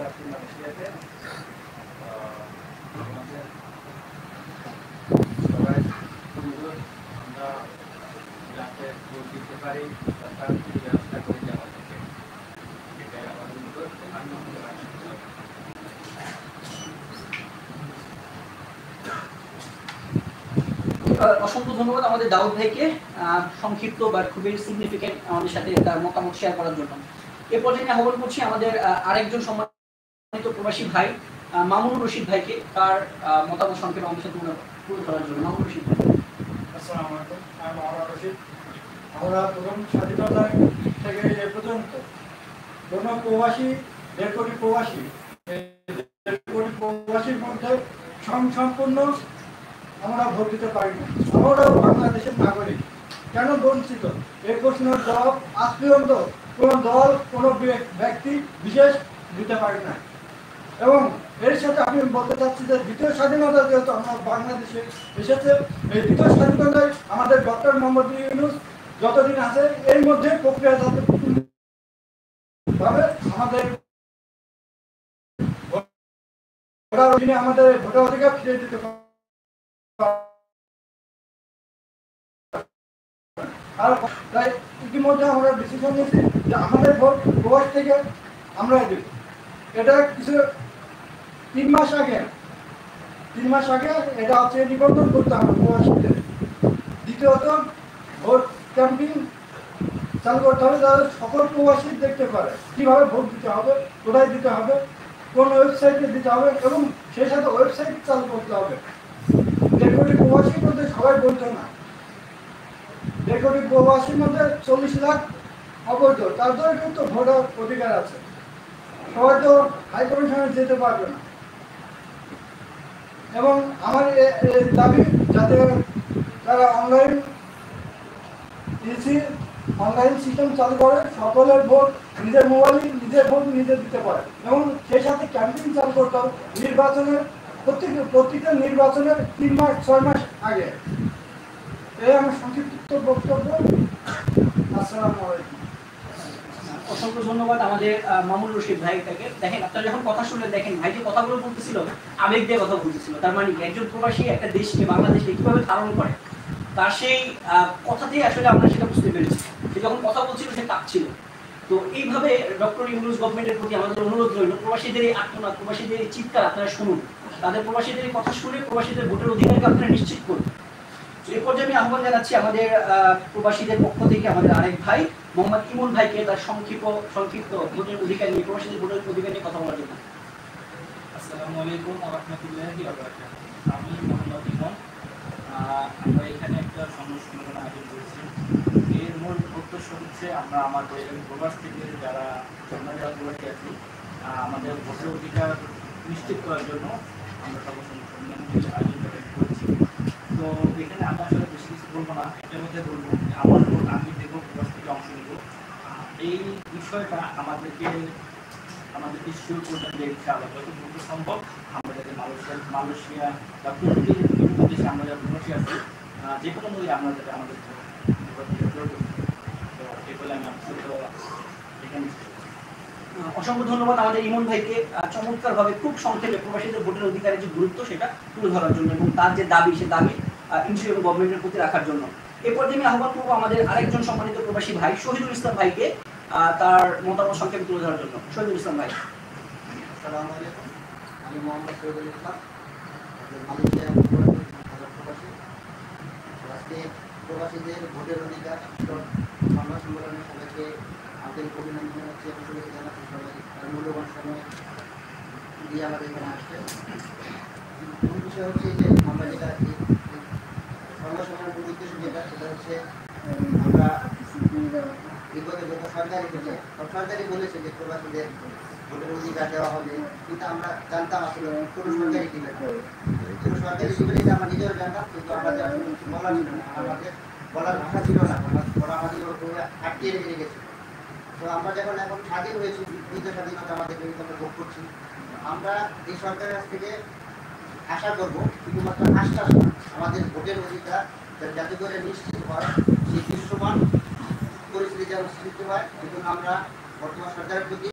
আছি মালয়েশিয়াতে। আমাদের সবাই অনুরোধ আমরা যাতে ভোট দিতে পারি, সরকার কিছু ব্যবস্থা করে দেওয়া থেকে, এটাই আমার অনুরোধ। অসংখ্য ধন্যবাদ আমাদের দাউদ ভাইকে সংক্ষিপ্ত বা খুবই সিগনিফিকেন্ট আমাদের সাথে তার মতামত শেয়ার করার জন্য। এ পর্যায়ে আহ্বান করছি আমাদের আরেকজন সম্মানিত প্রবাসী ভাই মামুনুর রশিদ ভাইকে তার মতামত সংক্ষেপে আমাদের সাথে তুলে ধরার জন্য। মামুনুর রশিদ ভাই। আসসালামু আলাইকুম, আমি মামুনুর রশিদ। আমরা প্রথম স্বাধীনতা থেকে এ পর্যন্ত কোনো প্রবাসী 1.5 কোটি প্রবাসী, 1.5 কোটি প্রবাসীর মধ্যে সম্পূর্ণ আমরা ভোট দিতে পারি না। আমরাও বাংলাদেশের নাগরিক, কেন বঞ্চিত? এই প্রশ্নের জবাব আজ পর্যন্ত কোনো দল, কোনো ব্যক্তি বিশেষ দিতে পারি না। এবং এর সাথে আমি বলতে চাচ্ছি যে দ্বিতীয় স্বাধীনতা যেহেতু আমরা বাংলাদেশে এসেছে, এই দ্বিতীয় স্বাধীনতায় আমাদের ডক্টর মোহাম্মদ ইউনূস যতদিন আছে এর মধ্যে প্রক্রিয়াজাত ভাবে আমাদের ভোটার অধিকার ফিরে দিতে পারে। আর তাই ইতিমধ্যে আমরা ডিসিশন নিয়েছি যে আমাদের ভোট প্রবাস থেকে আমরা দেব। এটা কিছু 3 মাস আগে এটা হচ্ছে নিবন্ধন করতে হবে প্রবাসীদের। দ্বিতীয়ত ভোট ক্যাম্পিং চালু করতে হবে যাতে সকল প্রবাসী দেখতে পারে কীভাবে ভোট দিতে হবে, কোথায় দিতে হবে, কোন ওয়েবসাইটে দিতে হবে, এবং সেই সাথে ওয়েবসাইট চালু করতে হবে। 1.5 কোটি প্রবাসীর মধ্যে সবাই বলতো না, 1.5 কোটি প্রবাসীর মধ্যে 40 লাখ অবৈধ, তাদের কিন্তু ভোটার অধিকার আছে। সবাই তো হাই কমিশনে যেতে পারবে না। এবং আমার দাবি যাতে তারা অনলাইন সিস্টেম চালু করে, সকলের ভোট নিজের মোবাইলে নিজের ভোট নিজে দিতে পারে, এবং সেই সাথে ক্যাম্পেইন চালু করতে হবে নির্বাচনের প্রত্যেকটা নির্বাচনের 3 মাস 6 মাস আগে। এই আমার সংক্ষিপ্ত বক্তব্য। আসসালামু আলাইকুম। অসংখ্য ধন্যবাদ আমাদের মামুনুর রশিদ ভাইটাকে। দেখেন আপনারা যখন কথা শুনলেন, দেখেন ভাই যে কথাগুলো বলতেছিল আবেগ দিয়ে কথা বলতেছিল। তার মানে একজন প্রবাসী একটা দেশকে, বাংলাদেশকে কিভাবে ধারণ করে, তার সেই কথাতেই আসলে আমরা সেটা বুঝতে পেরেছি। সে যখন কথা বলছিল সে কাঁপছিল। তো এইভাবে ডক্টর ইউনূস গভর্নমেন্টের প্রতি আমাদের অনুরোধ রইল, প্রবাসীদের এই আত্মনাদ, প্রবাসীদের এই চিৎকার আপনারা শুনুন, তাদের প্রবাসীদের এই কথা শুনে প্রবাসীদের ভোটের অধিকারকে আপনারা নিশ্চিত করুন। এই পর্যায়ে আমি আহ্বান জানাচ্ছি আমাদের প্রবাসীদের পক্ষ থেকে আমাদের আরেক ভাই মোহাম্মদ ইমন ভাইকে তার সংক্ষিপ্ত ভোটের অধিকার নিয়ে, প্রবাসীদের ভোটের অধিকার নিয়ে কথা বলার জন্য। আসসালামু আলাইকুম ওয়া রাহমাতুল্লাহি ওয়া বারাকাতুহু। আমি মোহাম্মদ ইমন। আমরা এখানে একটা সংগঠন আয়োজন করেছি। এর মূল উদ্দেশ্য হচ্ছে আমরা আমাদের প্রবাস থেকে যারা প্রবাসী আছি, আমাদের ভোটের অধিকার নিশ্চিত করার জন্য আমরা সংগঠন আয়োজন করেছি। তো এখানে আমরা আসলে বেশি কিছু বলবো না, এটার মধ্যে বলবো আমার ভোট আমি দেবো, প্রবাস থেকে অংশ নেব। এই বিষয়টা আমাদেরকে শিওর করতে হবে ইনশাআল্লাহ, যত দ্রুত সম্ভব আমরা যাতে মালয়েশিয়া বা পৃথিবীর বিভিন্ন দেশে আমরা যারা প্রবাসী আছি, যে কোনো মূল্যে আমরা যাতে আমাদের তো এই বলে আমি এখানে। অসংখ্য ধন্যবাদ আমাদের ইমন ভাইকে চমৎকারভাবে খুব সংক্ষেপে প্রবাসীদের ভোটের অধিকারের যে গুরুত্ব সেটা তুলে ধরার জন্য, এবং তার যে দাবি সে দাবি ইনশিওর গভর্নমেন্টের প্রতি রাখার জন্য। এই পর্যায়ে আমি আহ্বান করবো আমাদের আরেকজন সম্মানিত প্রবাসী ভাই শহীদুল ইসলাম ভাইকে তার মতামত সংক্ষেপে তুলে ধরার জন্য। শহীদুল ইসলাম ভাই। আসসালামু আলাইকুম, আমি মোহাম্মদ শহীদুল ইসলাম, মালয়েশিয়া প্রবাসী। আজকে প্রবাসীদের ভোটের অধিকার সংবাদ সম্মেলনে সবাইকে আন্তরিক অভিনন্দন জানাচ্ছি এবং শুভেচ্ছা জানাচ্ছি। সবাই তার মূল্যবান সময় দিয়ে আমাদের এখানে আসছে। মূল বিষয় হচ্ছে যে আমরা যেটা সংবাদ সম্মেলনের উদ্দেশ্য সেটা হচ্ছে আমরা বিগত যত সরকারি বলেছে যে প্রবাসীদের ভোটের অধিকার দেওয়া হবে, কিন্তু আমরা জানতাম আসলে কোনো সরকারি দিবে আমরা নিজেও জানতাম, কিন্তু আমাদের আসলে কিছু বলার ছিল না, আমাদের বলার ভাষা ছিল না, ওরা আমাদের আটকিয়ে রেখে গেছে। তো আমরা যখন এখন স্বাধীন হয়েছি, দ্বিতীয় স্বাধীনতা আমাদের আমরা ভোগ করছি, আমরা এই সরকারের কাছ থেকে আশা করবো শুধুমাত্র আশ্বাস না, আমাদের ভোটের অধিকার যাতে করে নিশ্চিত হয়, সেই দৃশ্যমান পরিস্থিতি যেন সৃষ্টি হয়। এবং আমরা বর্তমান সরকারের প্রতি